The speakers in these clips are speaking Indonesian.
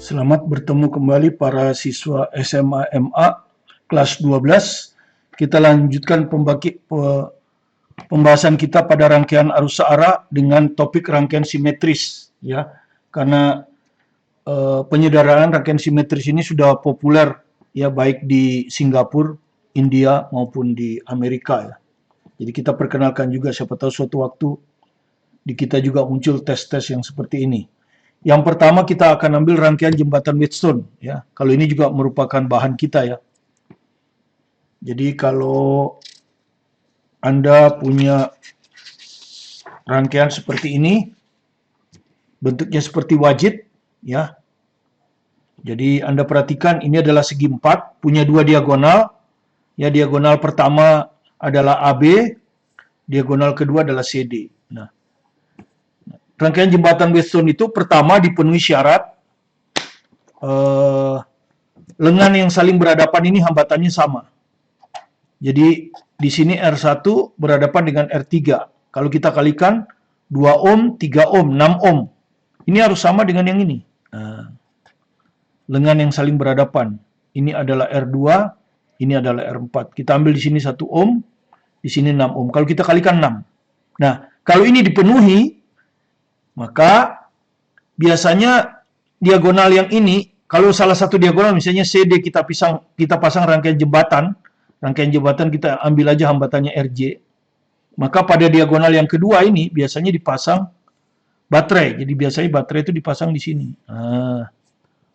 Selamat bertemu kembali para siswa SMA MA kelas 12. Kita lanjutkan pembahasan kita pada rangkaian arus searah dengan topik rangkaian simetris, ya. Karena penyederhanaan rangkaian simetris ini sudah populer, ya, baik di Singapura, India maupun di Amerika, ya. Jadi kita perkenalkan juga, siapa tahu suatu waktu di kita juga muncul tes-tes yang seperti ini. Yang pertama kita akan ambil rangkaian jembatan Wheatstone, ya. Kalau ini juga merupakan bahan kita, ya. Jadi kalau Anda punya rangkaian seperti ini, bentuknya seperti wajit, ya. Jadi Anda perhatikan ini adalah segi 4, punya dua diagonal. Ya, diagonal pertama adalah AB, diagonal kedua adalah CD. Nah, rangkaian jembatan Wheatstone itu pertama dipenuhi syarat lengan yang saling berhadapan ini hambatannya sama. Jadi di sini R1 berhadapan dengan R3. Kalau kita kalikan 2 ohm, 3 ohm, 6 ohm. Ini harus sama dengan yang ini. Nah, lengan yang saling berhadapan. Ini adalah R2, ini adalah R4. Kita ambil di sini 1 ohm, di sini 6 ohm. Kalau kita kalikan 6. Nah, kalau ini dipenuhi, maka biasanya diagonal yang ini, kalau salah satu diagonal misalnya CD kita pasang rangkaian jembatan kita ambil aja hambatannya RJ, maka pada diagonal yang kedua ini biasanya dipasang baterai. Jadi biasanya baterai itu dipasang di sini. Nah,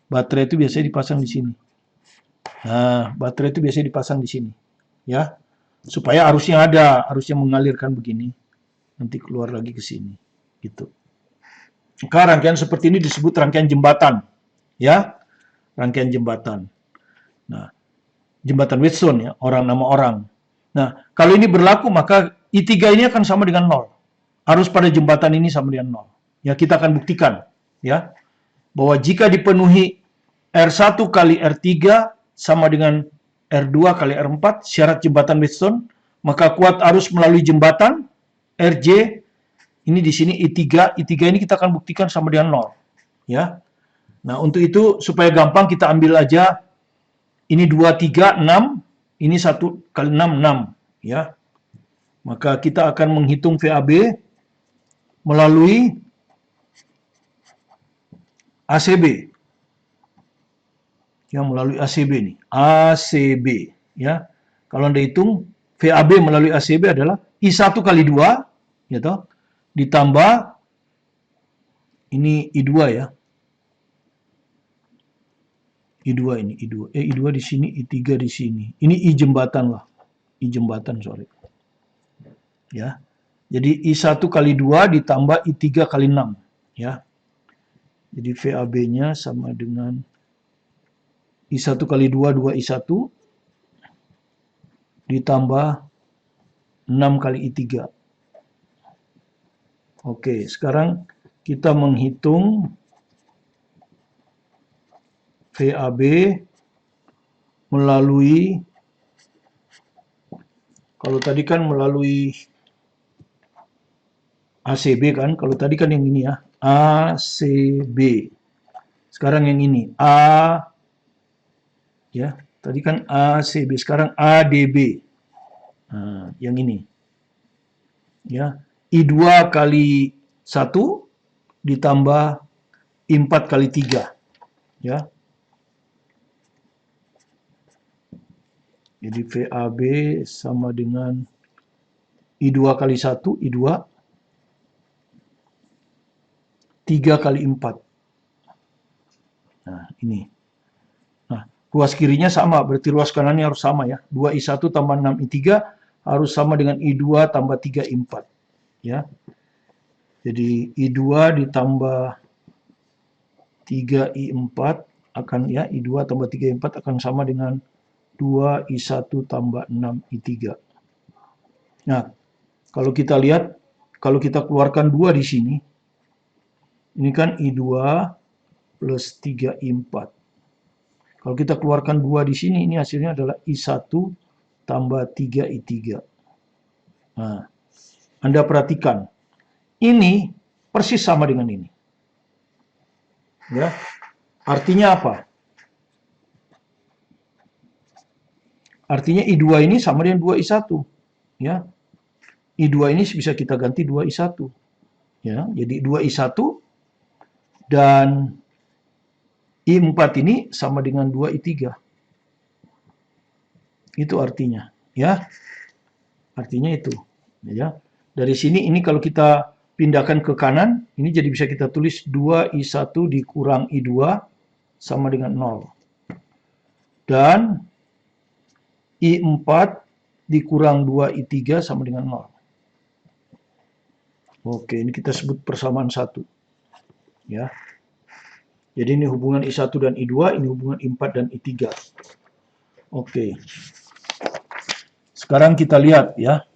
baterai itu biasanya dipasang di sini. Nah, baterai itu biasanya dipasang di sini, ya, supaya arusnya ada, arusnya mengalirkan begini, nanti keluar lagi ke sini, gitu. Maka rangkaian seperti ini disebut rangkaian jembatan, ya, rangkaian jembatan. Nah, jembatan Wheatstone, ya, nama orang. Nah, kalau ini berlaku maka I3 ini akan sama dengan 0. Arus pada jembatan ini sama dengan 0. Ya, kita akan buktikan, ya, bahwa jika dipenuhi R1 kali R3 sama dengan R2 kali R4, syarat jembatan Wheatstone, maka kuat arus melalui jembatan RJ ini di sini I3 ini kita akan buktikan sama dengan 0, ya. Nah, untuk itu supaya gampang kita ambil aja ini 2, 3, 6, ini 1 kali 6, 6, ya. Maka kita akan menghitung VAB melalui ACB. Ya, melalui ACB nih. ACB, ya. Kalau Anda hitung VAB melalui ACB adalah I1 kali 2, ya toh, ditambah ini I2, ya. I2 ini, I2 di sini, I3 di sini. Ini I jembatan lah. I jembatan, sorry. Ya. Jadi I1 kali 2 ditambah I3 kali 6, ya. Jadi VAB-nya sama dengan I1 kali 2, 2 I1 ditambah 6 kali I3. Oke, sekarang kita menghitung VAB melalui, kalau tadi kan melalui ACB kan, kalau tadi kan yang ini, ya, ACB. Sekarang yang ini A, ya, tadi kan ACB, sekarang ADB. Nah, yang ini, ya, I2 kali 1 ditambah I4 kali 3, ya. Jadi VAB sama dengan I2 kali 1, I2, 3 kali 4. Nah, ini. Nah, ruas kirinya sama, berarti ruas kanannya harus sama, ya. 2I1 tambah 6I3 harus sama dengan I2 tambah 3I4, ya. Jadi I2 ditambah 3I4 akan, ya, I2 tambah 3I4 akan sama dengan 2I1 tambah 6I3. Nah, kalau kita lihat, kalau kita keluarkan 2 di sini, ini kan I2 plus 3I4. Kalau kita keluarkan 2 di sini, ini hasilnya adalah I1 tambah 3I3. Nah, Anda perhatikan, ini persis sama dengan ini. Ya. Artinya apa? Artinya I2 ini sama dengan 2I1. Ya. I2 ini bisa kita ganti 2I1. Ya, jadi 2I1 dan I4 ini sama dengan 2I3. Itu artinya, ya. Artinya itu, ya. Dari sini ini kalau kita pindahkan ke kanan, ini jadi bisa kita tulis 2I1 dikurang I2 sama dengan 0. Dan I4 dikurang 2I3 sama dengan 0. Oke, ini kita sebut persamaan 1. Ya. Jadi ini hubungan I1 dan I2, ini hubungan I4 dan I3. Oke. Sekarang kita lihat ya.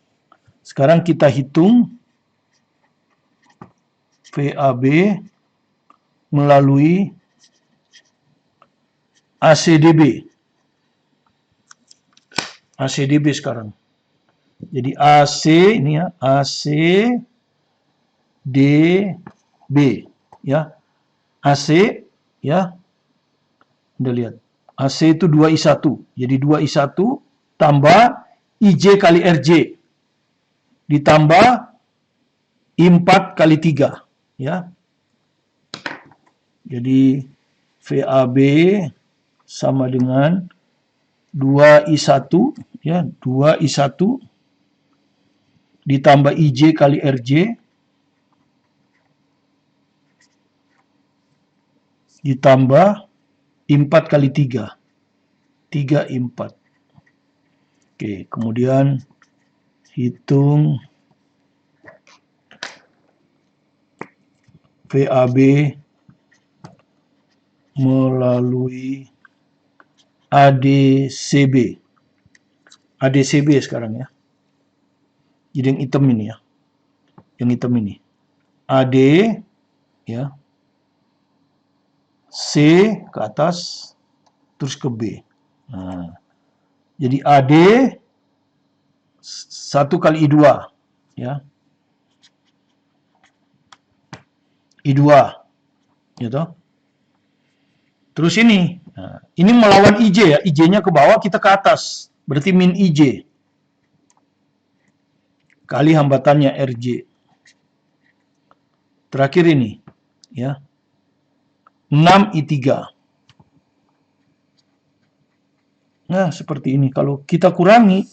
Sekarang kita hitung VAB melalui ACDB. ACDB sekarang. Jadi AC ini ya, ACDB ya. AC ya. Anda lihat. AC itu 2I1. Jadi 2I1 tambah IJ kali RJ. Ditambah I4 kali 3. Ya. Jadi VAB sama dengan 2I1 ya, 2I1 ditambah IJ kali RJ ditambah I4 kali 3. 3I4. Oke, kemudian hitung VAB melalui ADCB. ADCB sekarang ya. Jadi yang hitam ini ya. Yang hitam ini. AD ya. C ke atas terus ke B. Nah, jadi AD 1 kali I2 ya. I2 gitu. Terus ini. Nah, ini melawan IJ ya. IJ-nya ke bawah, kita ke atas. Berarti min IJ. Kali hambatannya RJ. Terakhir ini. Ya. 6I3. Nah, seperti ini. Kalau kita kurangi,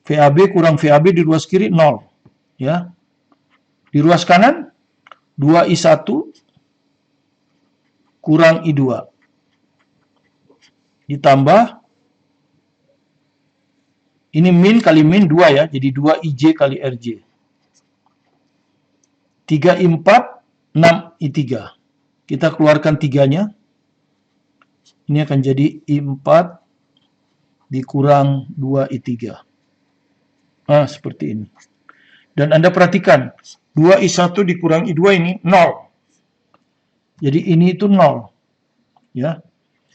VAB kurang VAB di ruas kiri 0. Ya. Di ruas kanan, 2I1 kurang I2. Ditambah, ini min kali min 2 ya, jadi 2IJ kali RJ. 3I4, 6I3. Kita keluarkan 3-nya. Ini akan jadi I4 dikurang 2I3. Nah, seperti ini. Dan Anda perhatikan, 2I1 dikurang I2 ini 0. Jadi ini itu 0. Ya.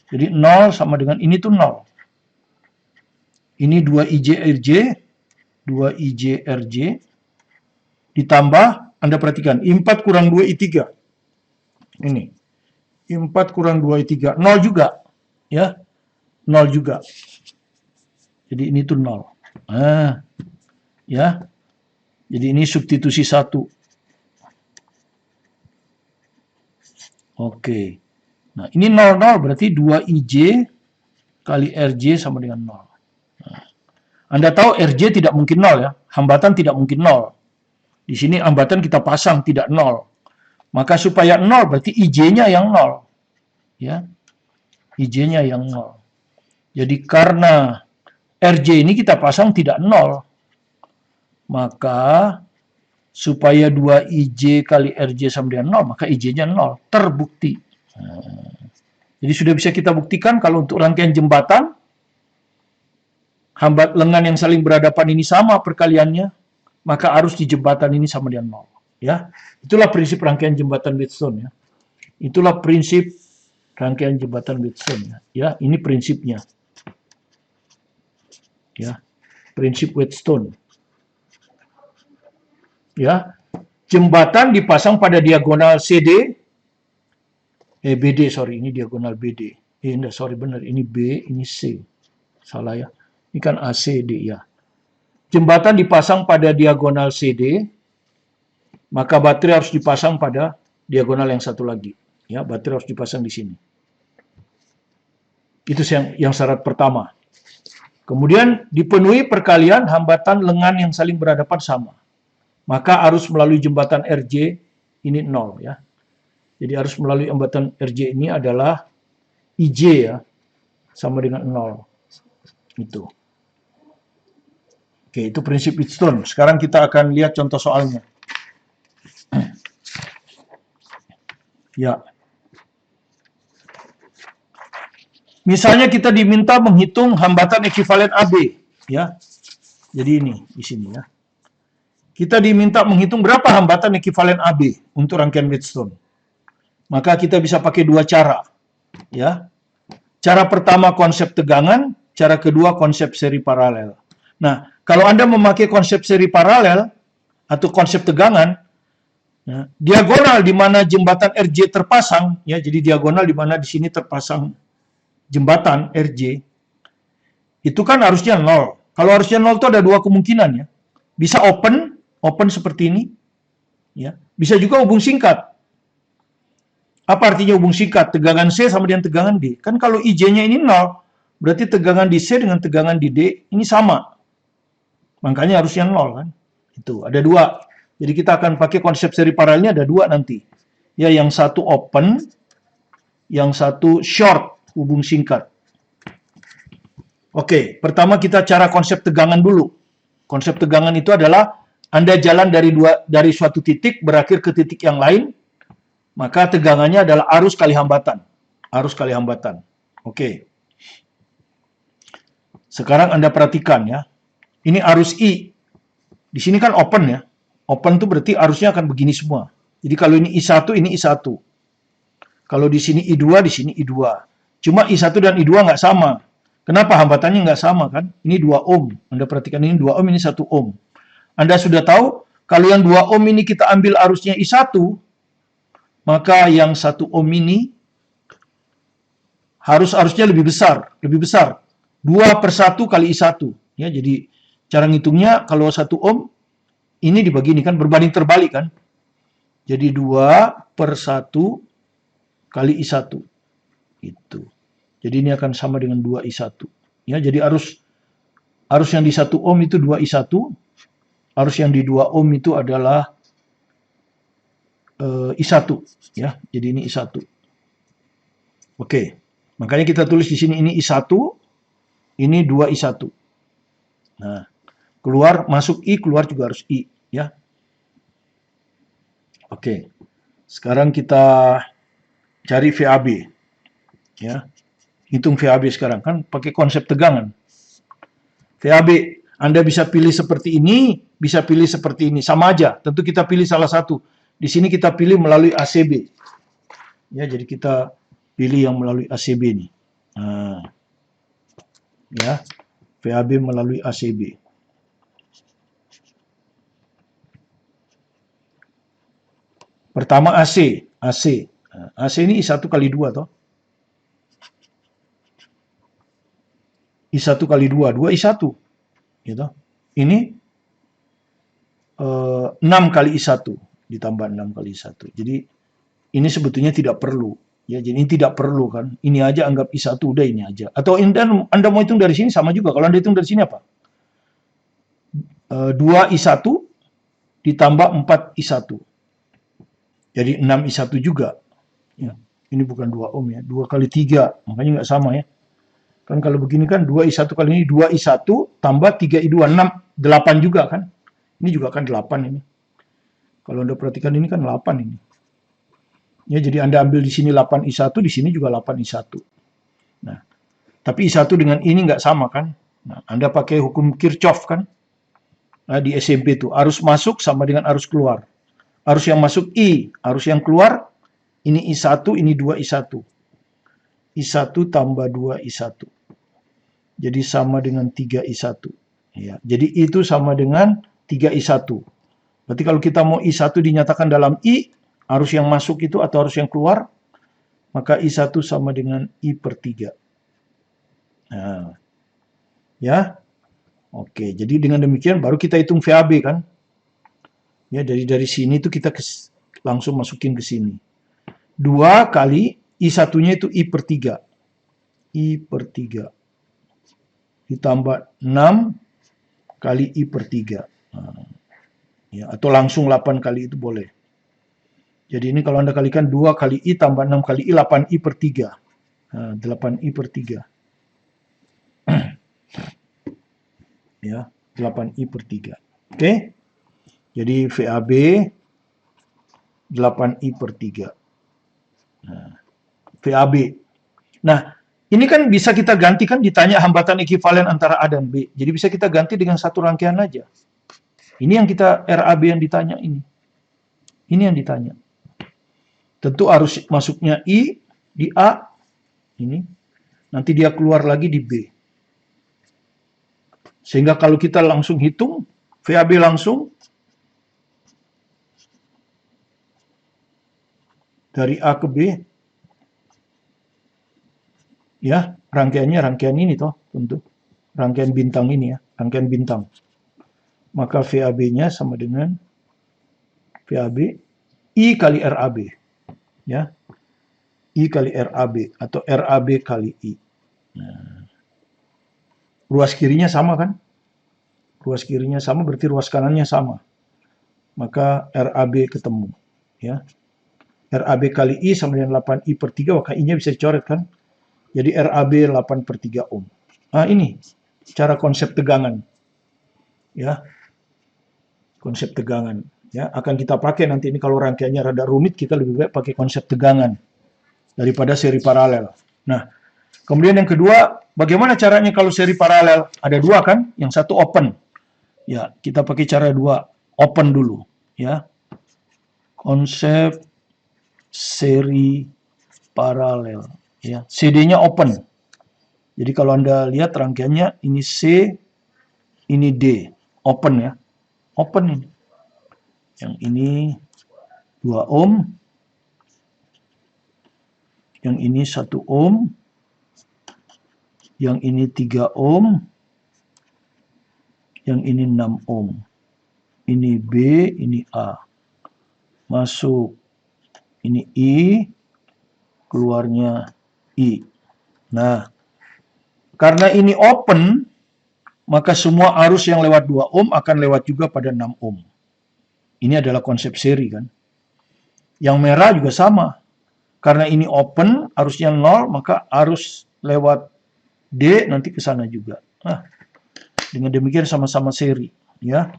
Jadi 0 sama dengan ini itu 0. Ini 2IJ-RJ, 2IJ-RJ, ditambah, Anda perhatikan, I4 kurang 2I3. Ini. I4 kurang 2I3. 0 juga. Ya. 0 juga. Jadi ini tuh 0. Nah. Ya. Jadi ini substitusi 1. Oke. Nah, ini 0, 0 berarti 2IJ kali RJ sama dengan 0. Nah, Anda tahu RJ tidak mungkin 0 ya. Hambatan tidak mungkin 0. Di sini hambatan kita pasang tidak 0. Maka supaya 0 berarti IJ-nya yang 0. Ya. IJ-nya yang 0. Jadi karena RJ ini kita pasang tidak 0. Maka supaya 2IJ kali RJ sama dengan 0, maka IJ-nya 0. Terbukti. Jadi sudah bisa kita buktikan kalau untuk rangkaian jembatan, hambat lengan yang saling berhadapan ini sama perkaliannya, maka arus di jembatan ini sama dengan 0. Ya, itulah prinsip rangkaian jembatan Wheatstone ya. Itulah prinsip rangkaian jembatan Wheatstone ya. Ya, ini prinsipnya. Ya, prinsip Wheatstone. Ya, jembatan dipasang pada diagonal CD BD, sorry, ini diagonal BD. Enggak, sorry, benar, ini B, ini C. Salah ya. Ini kan ACD ya. Jembatan dipasang pada diagonal CD, maka baterai harus dipasang pada diagonal yang satu lagi. Ya, baterai harus dipasang di sini. Itu yang syarat pertama. Kemudian dipenuhi perkalian hambatan lengan yang saling berhadapan sama. Maka arus melalui jembatan RJ ini 0 ya. Jadi arus melalui jembatan RJ ini adalah IJ ya, sama dengan 0. Itu. Oke, itu prinsip Wheatstone. Sekarang kita akan lihat contoh soalnya. Ya. Misalnya kita diminta menghitung hambatan ekivalen AB, ya. Jadi ini di sini ya. Kita diminta menghitung berapa hambatan ekivalen AB untuk rangkaian Wheatstone. Maka kita bisa pakai dua cara, ya. Cara pertama konsep tegangan, cara kedua konsep seri paralel. Nah, kalau Anda memakai konsep seri paralel atau konsep tegangan, ya, diagonal di mana jembatan RJ terpasang, ya, jadi diagonal di mana di sini terpasang jembatan RJ, itu kan harusnya 0. Kalau harusnya 0 itu ada dua kemungkinan ya. Bisa open seperti ini, ya. Bisa juga hubung singkat. Apa artinya hubung singkat? Tegangan C sama dengan tegangan D. Kan kalau IJ-nya ini 0, berarti tegangan di C dengan tegangan di D ini sama. Makanya harusnya 0 kan. Itu, ada dua. Jadi kita akan pakai konsep seri paralelnya ada dua nanti. Ya, yang satu open, yang satu short, hubung singkat. Oke, pertama kita cara konsep tegangan dulu. Konsep tegangan itu adalah Anda jalan dari suatu titik berakhir ke titik yang lain, maka tegangannya adalah arus kali hambatan. Arus kali hambatan. Oke. Sekarang Anda perhatikan ya. Ini arus I. Di sini kan open ya. Open itu berarti arusnya akan begini semua. Jadi kalau ini I1, ini I1. Kalau di sini I2, di sini I2. Cuma I1 dan I2 nggak sama. Kenapa hambatannya nggak sama kan? Ini 2 ohm. Anda perhatikan ini 2 ohm, ini 1 ohm. Anda sudah tahu, kalau yang 2 ohm ini kita ambil arusnya I1, maka yang 1 ohm ini arusnya lebih besar. 2/1 kali I1. Ya, jadi cara ngitungnya kalau 1 ohm, ini dibagi ini kan berbanding terbalik kan. Jadi 2/1 kali I1. Itu. Jadi ini akan sama dengan 2I1. Ya, jadi arus yang di 1 ohm itu 2I1. Arus yang di 2 ohm itu adalah I1. Ya, jadi ini I1. Oke. Makanya kita tulis di sini ini I1, ini 2I1. Nah, keluar masuk I, keluar juga harus I, ya. Oke. Sekarang kita cari VAB. Ya. Hitung VAB sekarang kan pakai konsep tegangan. VAB Anda bisa pilih seperti ini, bisa pilih seperti ini, sama aja. Tentu kita pilih salah satu. Di sini kita pilih melalui ACB. Ya, jadi kita pilih yang melalui ACB nih. Nah, ya, VAB melalui ACB. Pertama AC. AC ini I1 kali 2 toh. I1 kali 2, 2I1. Gitu. Ini 6 kali I1 ditambah 6 kali I1. Jadi ini sebetulnya tidak perlu. Ya, jadi ini tidak perlu kan. Ini aja anggap I1 udah ini aja. Atau Anda mau hitung dari sini sama juga. Kalau Anda hitung dari sini apa? 2I1 ditambah 4I1. Jadi 6I1 juga. Ya, ini bukan 2 ohm ya. 2 kali 3. Makanya nggak sama ya. Kan kalau begini kan 2I1 kali ini 2I1 tambah 3I2, 6, 8 juga kan. Ini juga kan 8 ini. Kalau Anda perhatikan ini kan 8 ini. Ya, jadi Anda ambil di sini 8I1, di sini juga 8I1. Nah, tapi I1 dengan ini nggak sama kan. Nah, Anda pakai hukum Kirchhoff kan. Nah, di SMP itu arus masuk sama dengan arus keluar. Arus yang masuk I, arus yang keluar ini I1, ini 2I1. I1 tambah 2I1. Jadi sama dengan 3I1. Ya, jadi itu sama dengan 3I1. Berarti kalau kita mau I1 dinyatakan dalam I, arus yang masuk itu atau arus yang keluar, maka I1 sama dengan I per 3. Nah, ya. Oke, jadi dengan demikian baru kita hitung VAB kan. Ya, dari sini tuh kita langsung masukin ke sini. 2 kali I1-nya itu I per 3. I per 3. Ditambah 6 kali I per 3. Nah, ya, atau langsung 8 kali itu boleh. Jadi ini kalau Anda kalikan 2 kali I tambah 6 kali I, 8I per 3. Nah, 8I per 3. Ya, 8I per 3. Oke? Jadi VAB 8I per 3. Nah, VAB. Nah, ini kan bisa kita gantikan ditanya hambatan ekivalen antara A dan B. Jadi bisa kita ganti dengan satu rangkaian aja. Ini yang kita RAB yang ditanya ini. Ini yang ditanya. Tentu harus masuknya I di A. Ini. Nanti dia keluar lagi di B. Sehingga kalau kita langsung hitung, VAB langsung dari A ke B. Ya, rangkaiannya rangkaian ini toh, tentu. Rangkaian bintang ini ya, rangkaian bintang. Maka VAB-nya sama dengan VAB I kali RAB. Ya. I kali RAB atau RAB kali I. Nah. Ruas kirinya sama kan? Ruas kirinya sama berarti ruas kanannya sama. Maka RAB ketemu. Ya. RAB kali I sama dengan 8I per 3, maka I-nya bisa dicoret kan? Jadi RAB 8 per 3 ohm. Nah ini cara konsep tegangan. Ya. Konsep tegangan. Ya, akan kita pakai nanti ini kalau rangkaiannya rada rumit, kita lebih baik pakai konsep tegangan daripada seri paralel. Nah, kemudian yang kedua, bagaimana caranya kalau seri paralel? Ada dua kan? Yang satu open. Ya, kita pakai cara dua. Open dulu. Ya. Konsep seri paralel. Ya. CD-nya open. Jadi kalau Anda lihat rangkaiannya, ini C, ini D. Open ya. Open ini. Yang ini 2 ohm. Yang ini 1 ohm. Yang ini 3 ohm. Yang ini 6 ohm. Ini B, ini A. Masuk. Ini I. Keluarnya I. Nah, karena ini open, maka semua arus yang lewat 2 ohm akan lewat juga pada 6 ohm. Ini adalah konsep seri kan. Yang merah juga sama. Karena ini open, arusnya 0, maka arus lewat D nanti ke sana juga. Nah, dengan demikian sama-sama seri. Ya.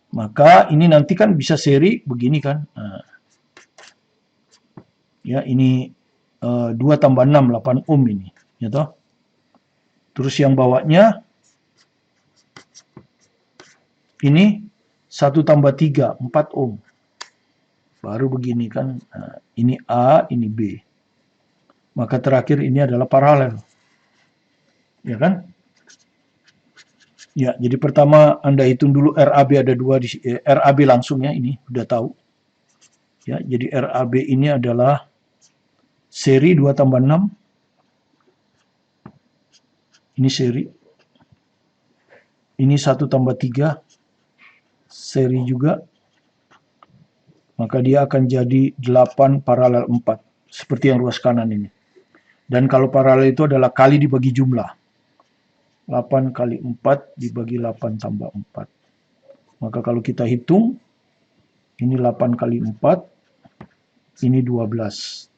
Maka ini nanti kan bisa seri begini kan. Nah. Ya, ini 2 tambah 6, 8 ohm ini. Ya toh. Terus yang bawahnya, ini 1 tambah 3, 4 ohm. Baru begini kan. Nah, ini A, ini B. Maka terakhir ini adalah paralel. Ya kan? Ya, jadi pertama Anda hitung dulu RAB ada 2 di RAB langsung ya, ini udah tahu. Ya, jadi RAB ini adalah seri 2 tambah 6. Ini seri. Ini 1 tambah 3. Seri juga. Maka dia akan jadi 8 paralel 4. Seperti yang ruas kanan ini. Dan kalau paralel itu adalah kali dibagi jumlah. 8 kali 4 dibagi 8 tambah 4. Maka kalau kita hitung, ini 8 kali 4, ini 12.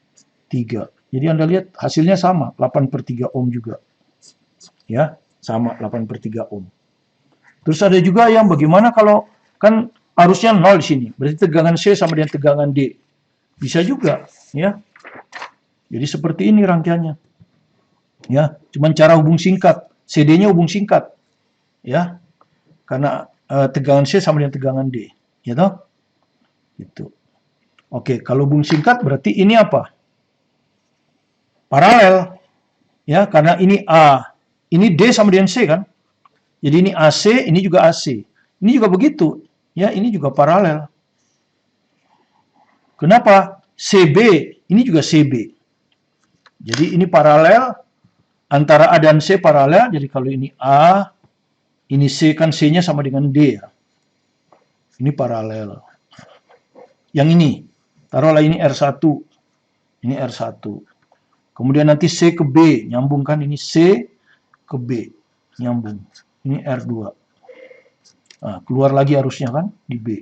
3. Jadi Anda lihat hasilnya sama, 8 per 3 ohm juga. Ya, sama 8 per 3 ohm. Terus ada juga yang bagaimana kalau kan arusnya 0 di sini. Berarti tegangan C sama dengan tegangan D. Bisa juga, ya. Jadi seperti ini rangkaiannya. Ya, cuman cara hubung singkat. CD-nya hubung singkat. Ya. Karena tegangan C sama dengan tegangan D, ya toh? Gitu. Oke, kalau hubung singkat berarti ini apa? Paralel. Ya, karena ini A, ini D sama dengan C kan? Jadi ini AC, ini juga AC. Ini juga begitu. Ya, ini juga paralel. Kenapa? CB, ini juga CB. Jadi ini paralel, antara A dan C paralel, jadi kalau ini A, ini C, kan C-nya sama dengan D ya. Ini paralel. Yang ini, taruhlah ini R1, ini R1. Kemudian nanti C ke B, nyambung kan, ini C ke B, nyambung. Ini R2. Nah, keluar lagi arusnya kan, di B.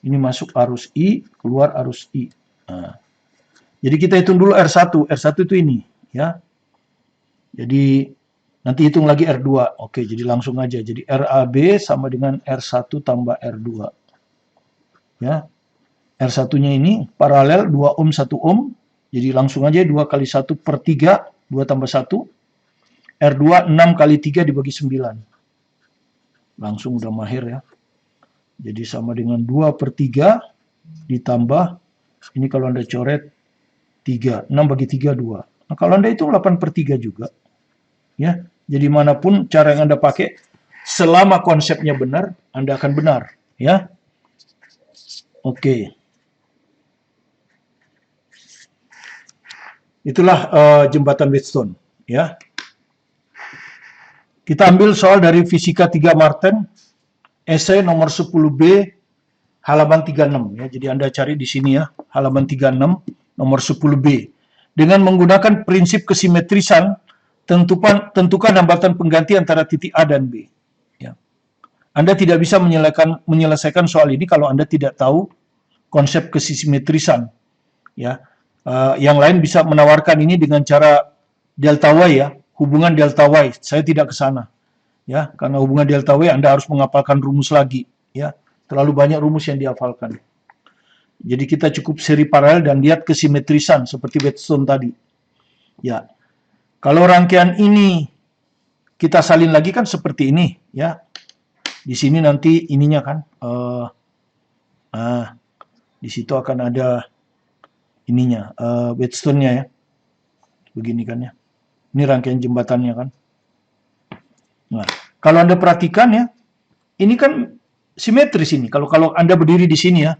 Ini masuk arus I, keluar arus I. Nah, jadi kita hitung dulu R1. R1 itu ini, ya. Jadi nanti hitung lagi R2. Oke, jadi langsung aja. Jadi RAB sama dengan R1 tambah R2. Ya. R1-nya ini paralel 2 ohm 1 ohm. Jadi langsung aja 2 kali 1 per 3, 2 tambah 1. R2 6 kali 3 dibagi 9. Langsung udah mahir ya. Jadi sama dengan 2 per 3 ditambah, ini kalau Anda coret 3, 6 bagi 3, 2. Nah, kalau Anda hitung 8 per 3 juga. Ya, jadi manapun cara yang Anda pakai, selama konsepnya benar, Anda akan benar. Ya, oke. Itulah jembatan Wheatstone. Ya, kita ambil soal dari Fisika 3 Martin, esai nomor 10B, halaman 36. Ya, jadi Anda cari di sini ya, halaman 36, nomor 10B. Dengan menggunakan prinsip kesimetrisan, tentukan hambatan pengganti antara titik A dan B. Ya. Anda tidak bisa menyelesaikan soal ini kalau Anda tidak tahu konsep kesimetrisan. Ya. Yang lain bisa menawarkan ini dengan cara delta Y ya, hubungan delta Y. Saya tidak ke sana. Ya, karena hubungan delta Y Anda harus menghafalkan rumus lagi. Ya, terlalu banyak rumus yang dihafalkan. Jadi kita cukup seri paralel dan lihat kesimetrisan seperti Wheatstone tadi. Ya. Kalau rangkaian ini kita salin lagi kan seperti ini, ya. Di sini nanti ininya kan, di situ akan ada ininya, Wheatstone-nya ya. Begini kan ya. Ini rangkaian jembatannya kan. Nah, kalau Anda perhatikan ya, ini kan simetris ini. Kalau Anda berdiri di sini ya,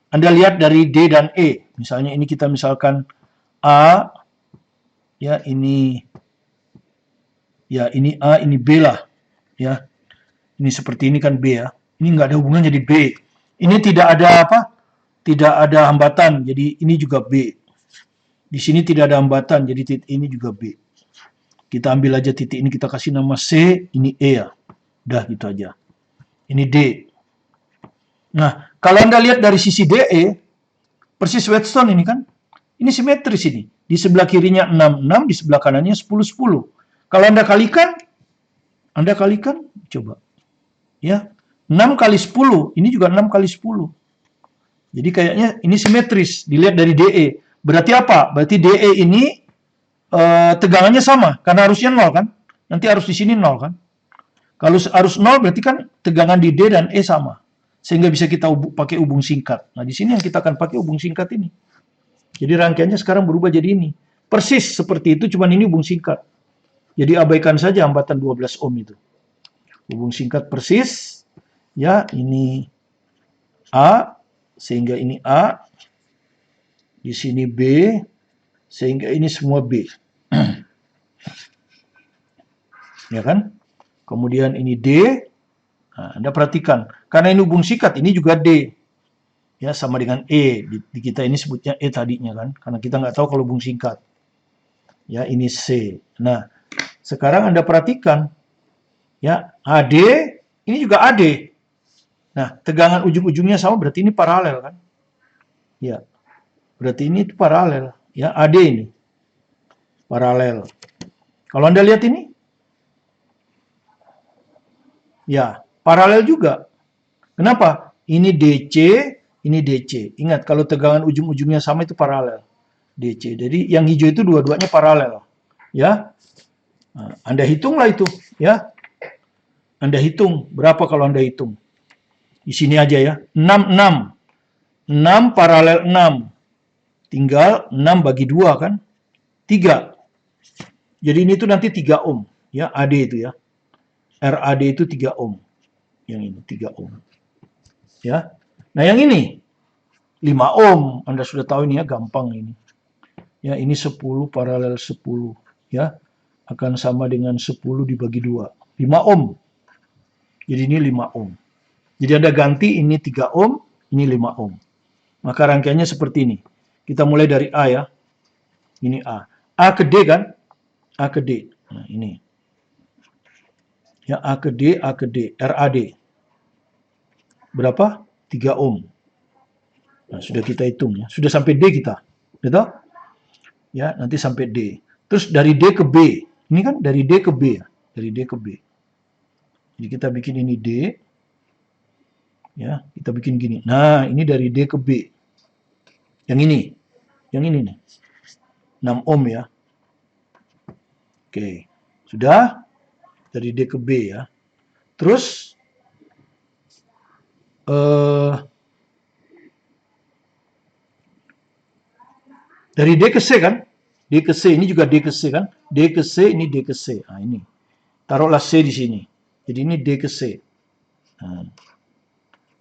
Anda lihat dari D dan E. Misalnya ini kita misalkan A, ya ini A, ini B lah, ya. Ini seperti ini kan B ya. Ini nggak ada hubungan jadi B. Ini tidak ada apa? Tidak ada hambatan, jadi ini juga B. Di sini tidak ada hambatan, jadi titik ini juga B. Kita ambil aja titik ini, kita kasih nama C, ini E ya. Udah gitu aja. Ini D. Nah, kalau Anda lihat dari sisi DE, persis Wheatstone ini kan, ini simetris ini. Di sebelah kirinya 6, 6, di sebelah kanannya 10, 10. Kalau Anda kalikan, coba. Ya, 6 kali 10, ini juga 6 kali 10. Jadi kayaknya ini simetris, dilihat dari DE. Berarti apa? Berarti DE ini tegangannya sama, karena arusnya 0 kan? Nanti arus di sini 0 kan? Kalau arus 0 berarti kan tegangan di D dan E sama. Sehingga bisa kita pakai hubung singkat. Nah, di sini yang kita akan pakai hubung singkat ini. Jadi rangkaiannya sekarang berubah jadi ini. Persis seperti itu, cuman ini hubung singkat. Jadi abaikan saja hambatan 12 ohm itu. Hubung singkat persis. Ya, ini A, sehingga ini A. Di sini B, sehingga ini semua B. Ya kan? Kemudian ini D. Nah, Anda perhatikan. Karena ini hubung singkat, ini juga D. Ya, sama dengan E. Di kita ini sebutnya E tadinya kan. Karena kita nggak tahu kalau hubung singkat. Ya, ini C. Nah, sekarang Anda perhatikan. Ya, AD, ini juga AD. Nah, tegangan ujung-ujungnya sama, berarti ini paralel kan. Ya, berarti ini paralel. Ya, AD ini. Paralel. Kalau Anda lihat ini. Ya, paralel juga. Kenapa? Ini DC, ini DC. Ingat, kalau tegangan ujung-ujungnya sama itu paralel. DC. Jadi yang hijau itu dua-duanya paralel. Ya. Nah, Anda hitunglah itu, ya. Anda hitung berapa kalau Anda hitung. Di sini aja ya. 6 6. 6 paralel 6. Tinggal 6 bagi 2 kan? 3. Jadi ini tuh nanti 3 ohm, ya, AD itu ya. RAD itu 3 ohm. Yang ini 3 ohm. Ya. Nah, yang ini 5 ohm. Anda sudah tahu ini ya, gampang ini. Ya, ini 10 paralel 10. Ya, akan sama dengan 10 dibagi 2. 5 ohm. Jadi ini 5 ohm. Jadi ada ganti ini 3 ohm, ini 5 ohm. Maka rangkaiannya seperti ini. Kita mulai dari A ya. Ini A. A ke D kan? A ke D. Nah, ini. Ya, A ke D, A ke D. RAD. Berapa? 3 ohm. Nah, sudah kita hitung ya. Sudah sampai D kita. Betul? Ya, nanti sampai D. Terus dari D ke B. Ini kan dari D ke B ya. Dari D ke B. Jadi kita bikin ini D. Ya, kita bikin gini. Nah, ini dari D ke B. Yang ini. Yang ini nih. 6 ohm ya. Oke. Sudah? Dari D ke B ya. Terus dari D ke C kan? D ke C, ini juga D ke C kan? D ke C, ini D ke C. Nah, ini. Taruhlah C di sini. Jadi ini D ke C. Nah,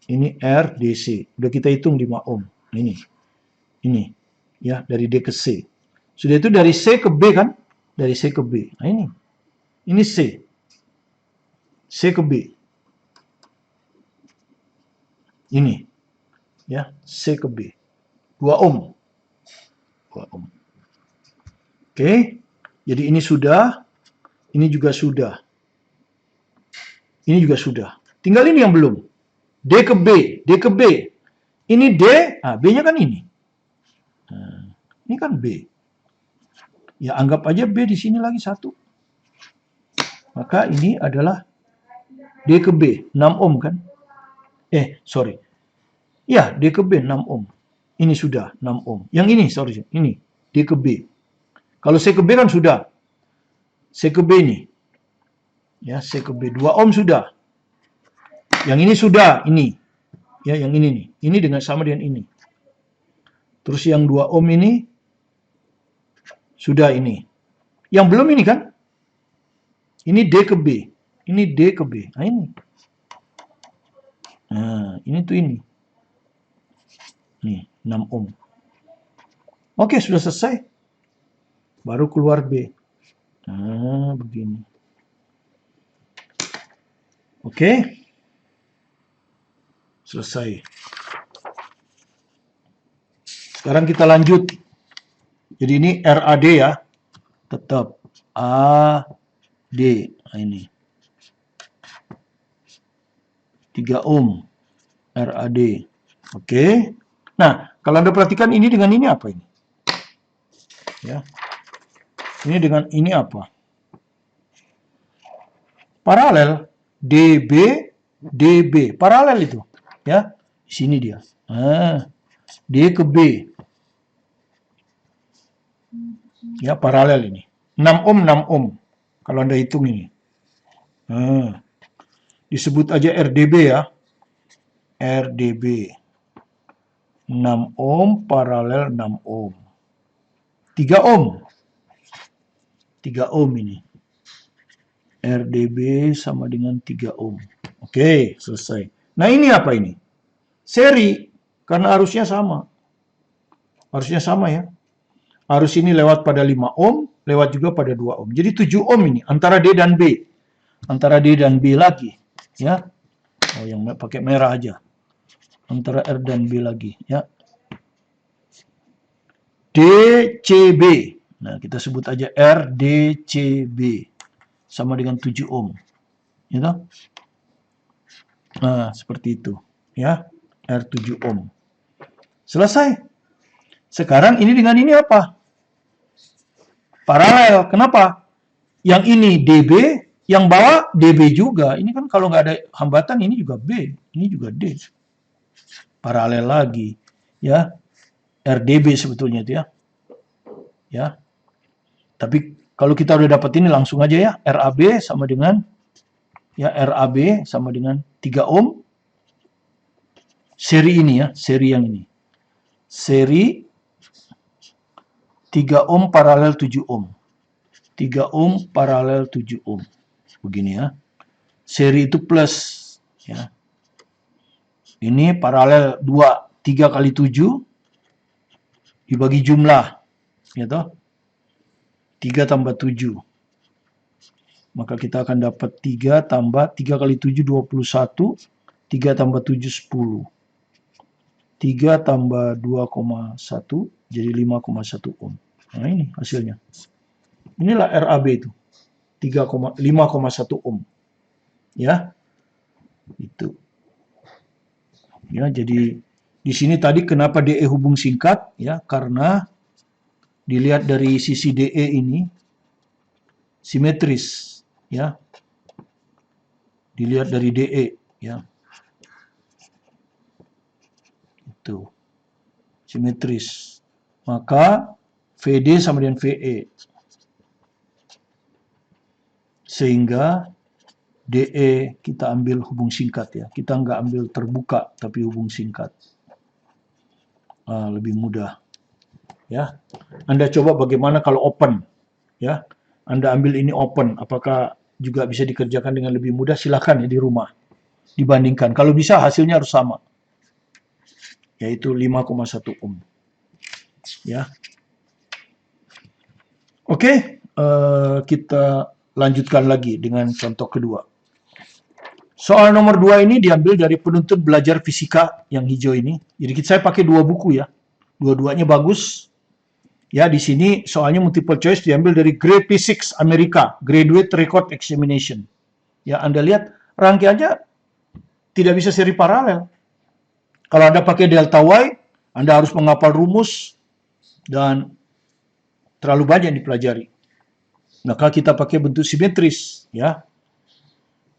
ini R, DC. Udah kita hitung 5 ohm. Nah, ini. Ini. Ya, dari D ke C. Sudah itu dari C ke B kan? Dari C ke B. Nah, ini. Ini C. C ke B. Ini. Ya, C ke B. 2 ohm. 2 ohm. Oke. Jadi ini sudah. Ini juga sudah. Ini juga sudah. Tinggal ini yang belum. D ke B. D ke B. Ini D. Nah, B-nya kan ini. Nah, ini kan B. Ya, anggap aja B di sini lagi 1. Maka ini adalah D ke B. 6 ohm kan? Sorry. Ya, D ke B 6 ohm. Ini sudah 6 ohm. Yang ini, sorry. Ini. D ke B. Kalau C ke B kan sudah. C ke B ini. Ya, C ke B. 2 ohm sudah. Yang ini sudah. Ini. Ya, yang ini nih. Ini dengan sama dengan ini. Terus yang 2 ohm ini. Sudah ini. Yang belum ini kan. Ini D ke B. Ini D ke B. Nah, ini. Nah, ini tuh ini. Nih, 6 ohm. Oke, sudah selesai. Baru keluar B. Nah, begini. Oke. Selesai. Sekarang kita lanjut. Jadi ini RAD ya. Tetap AD. Nah, ini. 3 ohm. RAD. Oke. Nah, kalau Anda perhatikan ini dengan ini apa ini? Ya. Ini dengan ini apa? Paralel. DB, DB. Paralel itu. Ya. Di sini dia. Nah, D ke B. Ya, paralel ini. 6 ohm, 6 ohm. Kalau Anda hitung ini. Nah, disebut aja RDB ya. RDB. 6 ohm paralel 6 ohm. 3 ohm. 3 ohm ini. RDB sama dengan 3 ohm. Oke, selesai. Nah, ini apa ini? Seri. Karena arusnya sama. Arusnya sama ya. Arus ini lewat pada 5 ohm, lewat juga pada 2 ohm. Jadi 7 ohm ini antara D dan B. Antara D dan B lagi, ya. Oh, yang pakai merah aja. Antara R dan B lagi, ya. DCB. Nah, kita sebut aja RDCB. Sama dengan 7 ohm. Ya. Nah, seperti itu, ya. R7 ohm. Selesai. Sekarang ini dengan ini apa? Paralel. Kenapa? Yang ini DB, yang bawah DB juga. Ini kan kalau nggak ada hambatan, ini juga B. Ini juga D. Paralel lagi. Ya. RDB sebetulnya itu ya. Ya. Tapi kalau kita udah dapat ini langsung aja ya. RAB sama dengan ya RAB sama dengan 3 ohm. Seri ini ya. Seri yang ini. Seri 3 ohm paralel 7 ohm. 3 ohm paralel 7 ohm. Begini ya. Seri itu plus. Ya. Ini paralel 2. 3 kali 7 dibagi jumlah. Ya toh? 3 tambah 7. Maka kita akan dapat 3 tambah 3 kali 7 21. 3 tambah 7 10. 3 tambah 2,1 jadi 5,1 ohm. Nah ini hasilnya. Inilah RAB itu. 5,1 ohm. Ya. Itu. Ya, jadi di sini tadi kenapa DE hubung singkat? Ya, karena dilihat dari sisi DE ini simetris, ya. Dilihat dari DE, ya. Itu. Simetris. Maka VD sama dengan VE. Sehingga DE kita ambil hubung singkat ya. Kita nggak ambil terbuka tapi hubung singkat. Lebih mudah. Ya. Anda coba bagaimana kalau open, ya. Anda ambil ini open, apakah juga bisa dikerjakan dengan lebih mudah? Silakan ya di rumah. Dibandingkan. Kalau bisa hasilnya harus sama. Yaitu 5,1 ohm. Ya. Oke, kita lanjutkan lagi dengan contoh kedua. Soal nomor 2 ini diambil dari penuntut belajar fisika yang hijau ini. Jadi saya pakai 2 buku ya. Dua-duanya bagus. Ya, di sini soalnya multiple choice diambil dari Grade Physics Amerika, Graduate Record Examination. Ya, Anda lihat rangkaiannya tidak bisa seri paralel. Kalau Anda pakai delta Y, Anda harus menghafal rumus dan terlalu banyak dipelajari. Maka kita pakai bentuk simetris, ya.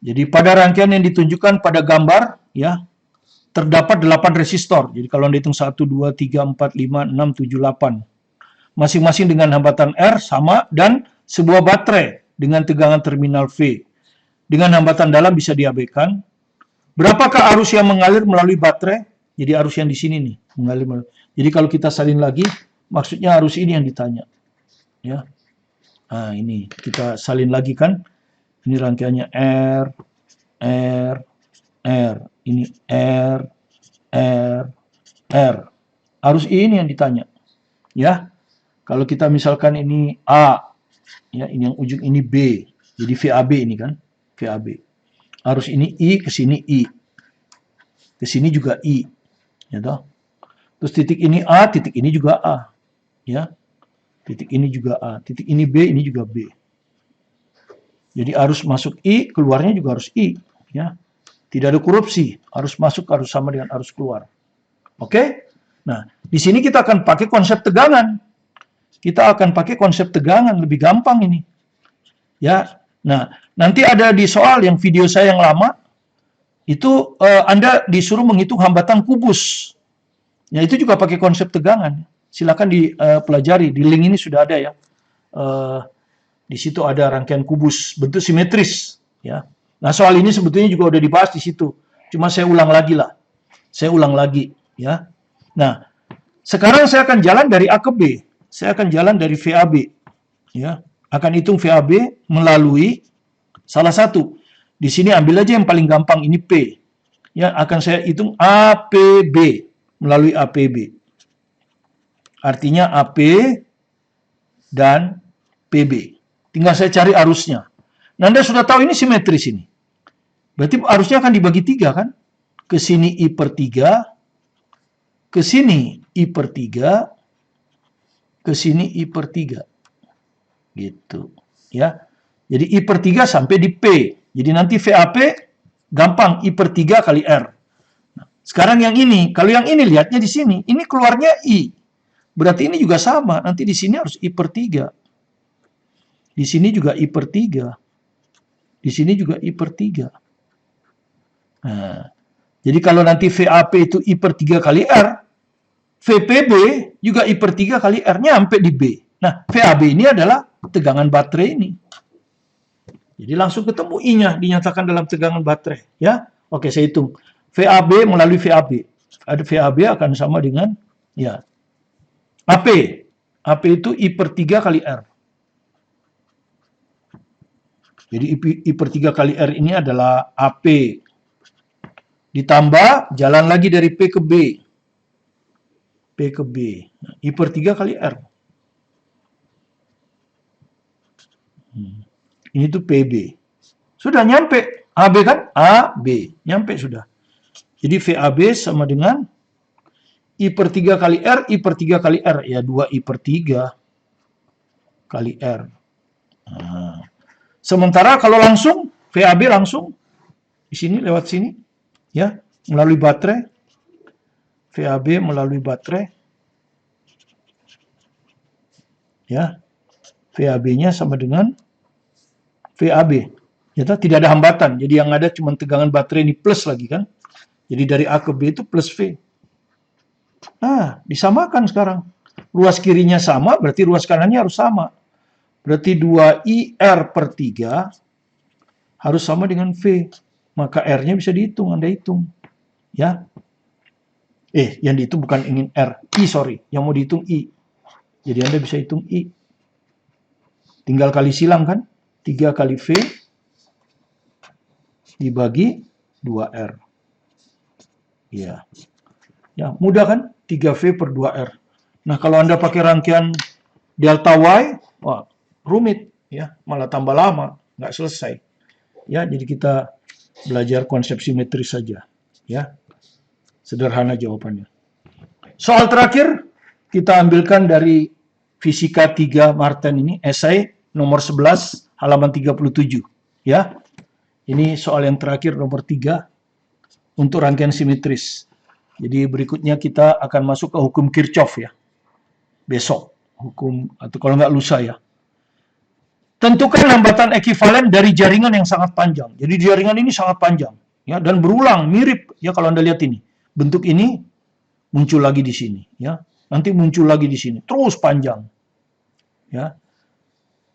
Jadi pada rangkaian yang ditunjukkan pada gambar, ya, terdapat 8 resistor. Jadi kalau Anda hitung 1, 2, 3, 4, 5, 6, 7, 8. Masing-masing dengan hambatan R sama dan sebuah baterai dengan tegangan terminal V. Dengan hambatan dalam bisa diabaikan. Berapakah arus yang mengalir melalui baterai? Jadi arus yang di sini nih, mengalir. Jadi kalau kita salin lagi, maksudnya arus ini yang ditanya. Ya. Nah, ini kita salin lagi kan. Ini rangkaiannya R, R, R. Ini R, R, R. Arus ini yang ditanya. Ya. Kalau kita misalkan ini A, ya, ini yang ujung ini B. Jadi VAB ini kan, VAB. Arus ini I, ke sini I. Ke sini juga I. Ya toh? Terus titik ini A, titik ini juga A. Ya. Titik ini juga A. Titik ini B, ini juga B. Jadi arus masuk I, keluarnya juga harus I. Ya. Tidak ada korupsi. Arus masuk harus sama dengan arus keluar. Oke? Nah, di sini kita akan pakai konsep tegangan. Kita akan pakai konsep tegangan. Lebih gampang ini. Ya. Nah, nanti ada di soal yang video saya yang lama. Itu Anda disuruh menghitung hambatan kubus. Ya, itu juga pakai konsep tegangan. Silakan dipelajari. Di link ini sudah ada ya. Di situ ada rangkaian kubus bentuk simetris, ya. Nah, soal ini sebetulnya juga udah dibahas di situ. Cuma saya ulang lagi lah. Saya ulang lagi, ya. Nah, sekarang saya akan jalan dari A ke B. Saya akan jalan dari VAB, ya. Akan hitung VAB melalui salah satu. Di sini ambil aja yang paling gampang, ini P. Ya, akan saya hitung APB melalui APB. Artinya AP dan PB. Tinggal saya cari arusnya. Nah, Anda sudah tahu ini simetris ini. Berarti arusnya akan dibagi 3 kan? Ke sini I per 3, ke sini I per 3, ke sini I per 3. Gitu. Ya. Jadi I per 3 sampai di P. Jadi nanti VAP gampang I per 3 kali R. Nah, sekarang yang ini, kalau yang ini lihatnya di sini, ini keluarnya I. Berarti ini juga sama. Nanti di sini harus I per 3. Di sini juga I per 3. Di sini juga I per 3. Nah, jadi kalau nanti VAP itu I per 3 kali R, VPB juga I per 3 kali R, nyampe di B. Nah, VAB ini adalah tegangan baterai ini. Jadi langsung ketemu I-nya, dinyatakan dalam tegangan baterai. Ya, oke, saya hitung. VAB melalui VAB. Ada VAB akan sama dengan, ya, AP. AP itu I per 3 kali R. Jadi I per 3 kali R ini adalah AP. Ditambah, jalan lagi dari P ke B. P ke B. I per 3 kali R. Ini tuh PB. Sudah nyampe. AB kan? AB. Nyampe sudah. Jadi VAB sama dengan I per 3 kali R, I per 3 kali R. Ya 2 I per 3 kali R. Nah. Sementara kalau langsung, VAB langsung. Di sini, lewat sini. Ya, melalui baterai. VAB melalui baterai. Ya, VAB-nya sama dengan VAB. Ya, tidak ada hambatan. Jadi yang ada cuma tegangan baterai ini plus lagi kan. Jadi dari A ke B itu plus V. Nah, disamakan sekarang. Ruas kirinya sama, berarti ruas kanannya harus sama. Berarti 2IR per 3 harus sama dengan V. Maka R-nya bisa dihitung, Anda hitung. Ya. Yang dihitung bukan ingin R. Yang mau dihitung I. Jadi Anda bisa hitung I. Tinggal kali silang kan. 3 kali V dibagi 2R. Ya. Ya, mudah kan? 3V per 2R. Nah, kalau Anda pakai rangkaian delta Y, wah, rumit. Ya, malah tambah lama. Nggak selesai. Ya, jadi kita belajar konsep simetris saja. Ya, sederhana jawabannya. Soal terakhir, kita ambilkan dari Fisika 3 Martin ini, esai nomor 11, halaman 37. Ya, ini soal yang terakhir nomor 3 untuk rangkaian simetris. Jadi berikutnya kita akan masuk ke hukum Kirchhoff ya. Besok hukum atau kalau nggak lusa ya. Tentukan hambatan ekivalen dari jaringan yang sangat panjang. Jadi jaringan ini sangat panjang ya dan berulang mirip ya kalau Anda lihat ini. Bentuk ini muncul lagi di sini ya. Nanti muncul lagi di sini. Terus panjang. Ya.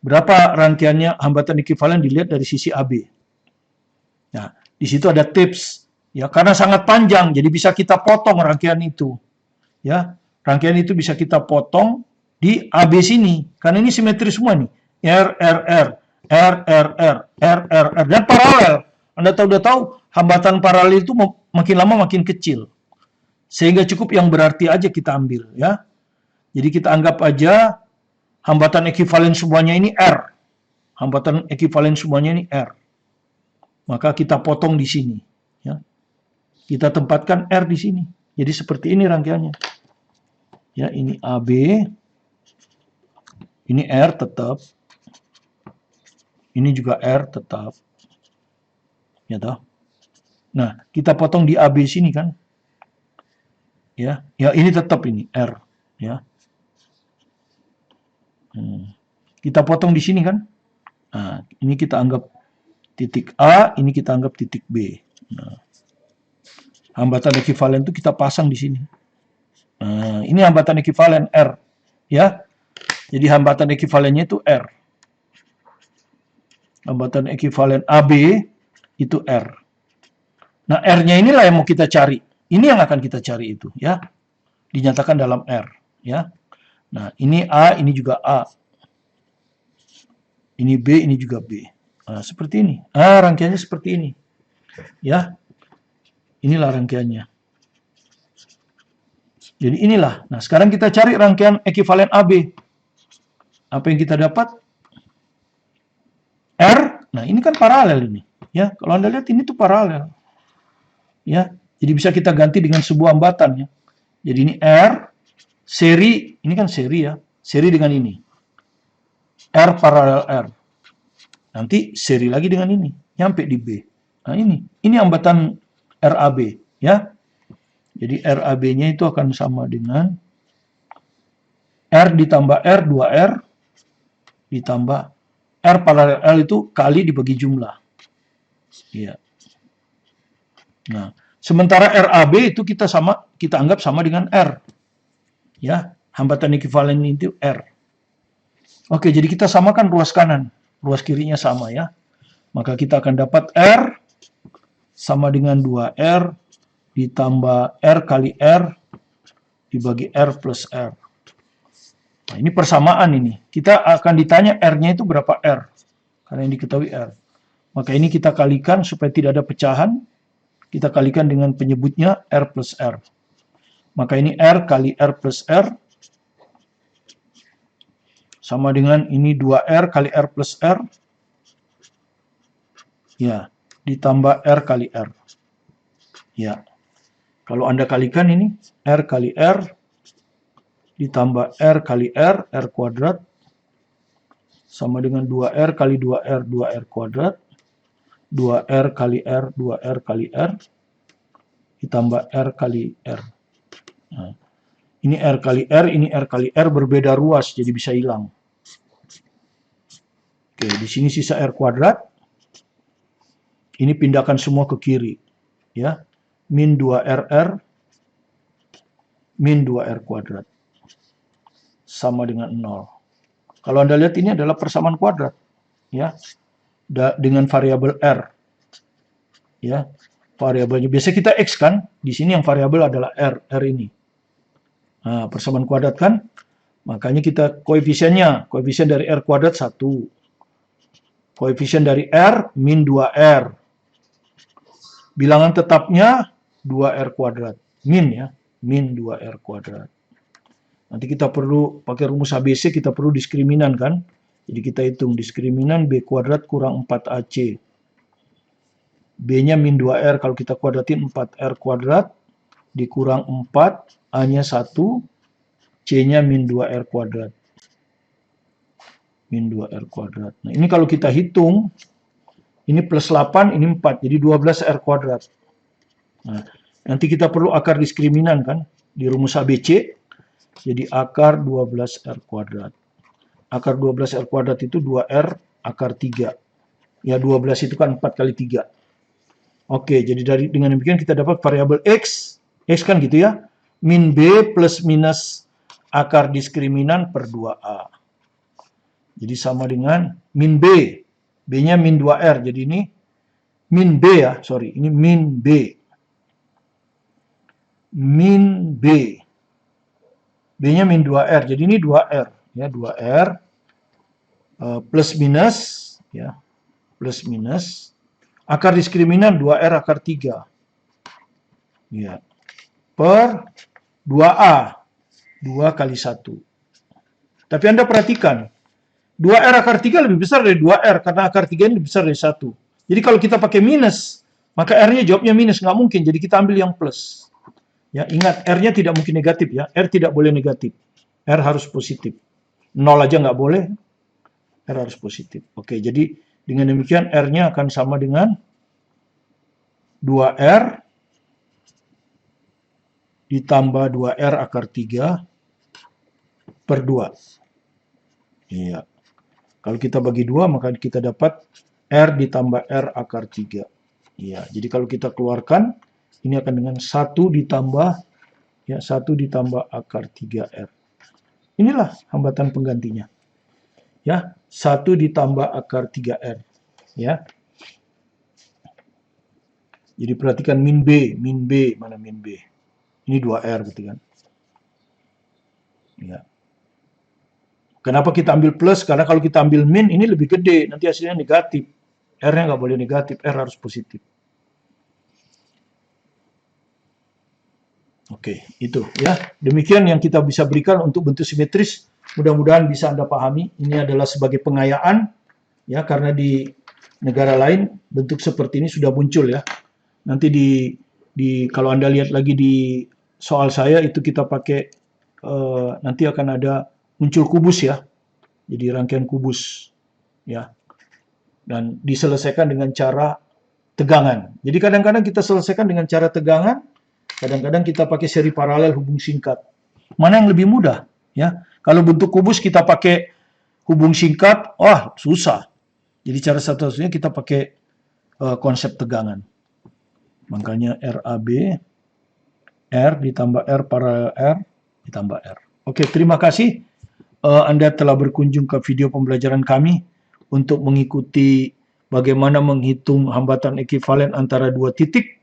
Berapa rangkaiannya hambatan ekivalen dilihat dari sisi AB. Nah, di situ ada tips. Ya, karena sangat panjang, jadi bisa kita potong rangkaian itu. Ya, rangkaian itu bisa kita potong di AB sini, karena ini simetris semua nih. R, R, R, R, R, R, R, R, R, dan paralel. Anda udah tahu, hambatan paralel itu makin lama makin kecil. Sehingga cukup yang berarti aja kita ambil. Ya, jadi kita anggap aja hambatan ekivalen semuanya ini R. Hambatan ekivalen semuanya ini R. Maka kita potong di sini. Ya. Kita tempatkan R di sini. Jadi seperti ini rangkaiannya. Ya, ini AB. Ini R tetap. Ini juga R tetap. Ya toh. Nah, kita potong di AB sini kan. Ya, ini tetap ini R, ya. Kita potong di sini kan. Nah, ini kita anggap titik A, ini kita anggap titik B. Nah, hambatan ekivalen itu kita pasang di sini. Nah, ini hambatan ekivalen R, ya. Jadi hambatan ekivalennya itu R. Hambatan ekivalen AB itu R. Nah, R-nya inilah yang mau kita cari. Ini yang akan kita cari itu, ya. Dinyatakan dalam R, ya. Nah, ini A, ini juga A. Ini B, ini juga B. Nah, seperti ini. Rangkaiannya seperti ini. Ya. Inilah rangkaiannya. Jadi inilah. Nah, sekarang kita cari rangkaian ekivalen AB. Apa yang kita dapat? R. Nah, ini kan paralel ini. Ya, kalau Anda lihat ini tuh paralel. Ya, jadi bisa kita ganti dengan sebuah hambatan ya. Jadi ini R seri, ini kan seri ya. Seri dengan ini. R paralel R. Nanti seri lagi dengan ini, nyampe di B. Nah, ini hambatan RAB ya. Jadi RAB-nya itu akan sama dengan R ditambah R 2R ditambah R paralel L itu kali dibagi jumlah. Ya. Nah, sementara RAB itu kita anggap sama dengan R. Ya, hambatan ekivalen itu R. Oke, jadi kita samakan ruas kanan, ruas kirinya sama ya. Maka kita akan dapat R sama dengan 2R ditambah R kali R dibagi R plus R. Nah, ini persamaan ini. Kita akan ditanya R-nya itu berapa R. Karena yang diketahui R. Maka ini kita kalikan supaya tidak ada pecahan. Kita kalikan dengan penyebutnya R plus R. Maka ini R kali R plus R sama dengan ini 2R kali R plus R. Ya, ditambah R kali R. Ya, kalau Anda kalikan ini, R kali R, ditambah R kali R, R kuadrat, sama dengan 2R kali 2R, 2R kuadrat, 2R kali R, 2R kali R, ditambah R kali R. Nah, ini R kali R, ini R kali R berbeda ruas, jadi bisa hilang. Oke, di sini sisa R kuadrat. Ini pindahkan semua ke kiri. Ya, min 2RR, min 2R kuadrat. Sama dengan 0. Kalau Anda lihat ini adalah persamaan kuadrat. Ya, dengan variabel R. Ya, variabelnya. Biasa kita X kan, di sini yang variabel adalah R ini. Nah, persamaan kuadrat kan, makanya kita koefisiennya, koefisien dari R kuadrat 1. Koefisien dari R, min 2R. Bilangan tetapnya 2R kuadrat. Min ya, min 2R kuadrat. Nanti kita perlu pakai rumus ABC, kita perlu diskriminan kan. Jadi kita hitung diskriminan B kuadrat kurang 4AC. B-nya min 2R, kalau kita kuadratin 4R kuadrat, dikurang 4, A-nya 1, C-nya min 2R kuadrat. Min 2R kuadrat. Nah, ini kalau kita hitung, ini plus 8, ini 4, jadi 12R kuadrat. Nah, nanti kita perlu akar diskriminan kan, di rumus ABC, jadi akar 12R kuadrat. Akar 12R kuadrat itu 2R akar 3. Ya, 12 itu kan 4 kali 3. Oke, jadi dengan demikian kita dapat variabel X kan gitu ya, min B plus minus akar diskriminan per 2A. Jadi sama dengan min B. B-nya min 2R, jadi ini min B ya, sorry, ini min B. Min B. B-nya min 2R, jadi ini 2R. Ya, 2R plus minus, ya, plus minus. Akar diskriminan 2R akar 3. Ya, per 2A. 2 kali 1. Tapi Anda perhatikan, 2R akar 3 lebih besar dari 2R, karena akar 3 ini lebih besar dari 1. Jadi kalau kita pakai minus, maka R-nya jawabnya minus, nggak mungkin. Jadi kita ambil yang plus. Ya, ingat, R-nya tidak mungkin negatif ya. R tidak boleh negatif. R harus positif. 0 aja nggak boleh. R harus positif. Oke, jadi dengan demikian R-nya akan sama dengan 2R ditambah 2R akar 3 per 2. Iya. Kalau kita bagi 2, maka kita dapat R ditambah R akar 3. Iya, jadi kalau kita keluarkan, ini akan dengan 1 ditambah, ya, 1 ditambah akar 3R. Inilah hambatan penggantinya. Ya, 1 ditambah akar 3R. Ya. Jadi perhatikan min B, mana min B? Ini 2R gitu kan. Ya. Kenapa kita ambil plus? Karena kalau kita ambil min, ini lebih gede. Nanti hasilnya negatif. R-nya nggak boleh negatif. R harus positif. Oke, itu ya. Demikian yang kita bisa berikan untuk bentuk simetris. Mudah-mudahan bisa Anda pahami. Ini adalah sebagai pengayaan. Ya, karena di negara lain, bentuk seperti ini sudah muncul ya. Nanti kalau Anda lihat lagi di soal saya, itu kita pakai, nanti akan ada muncul kubus ya, jadi rangkaian kubus ya, dan diselesaikan dengan cara tegangan. Jadi kadang-kadang kita selesaikan dengan cara tegangan, kadang-kadang kita pakai seri paralel hubung singkat. Mana yang lebih mudah ya? Kalau bentuk kubus kita pakai hubung singkat, susah. Jadi cara satu-satunya kita pakai konsep tegangan. Makanya RAB, R ditambah R paralel R ditambah R. Oke, terima kasih. Anda telah berkunjung ke video pembelajaran kami untuk mengikuti bagaimana menghitung hambatan ekuivalen antara dua titik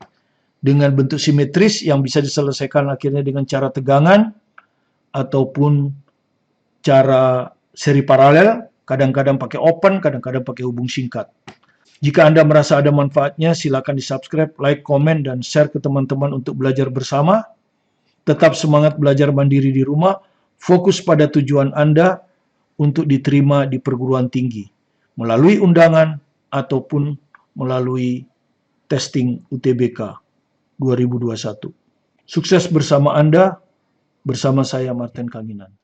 dengan bentuk simetris yang bisa diselesaikan akhirnya dengan cara tegangan ataupun cara seri paralel, kadang-kadang pakai open, kadang-kadang pakai hubung singkat. Jika Anda merasa ada manfaatnya, silakan di-subscribe, like, komen, dan share ke teman-teman untuk belajar bersama. Tetap semangat belajar mandiri di rumah. Fokus pada tujuan Anda untuk diterima di perguruan tinggi melalui undangan ataupun melalui testing UTBK 2021. Sukses bersama Anda, bersama saya Martin Kanginan.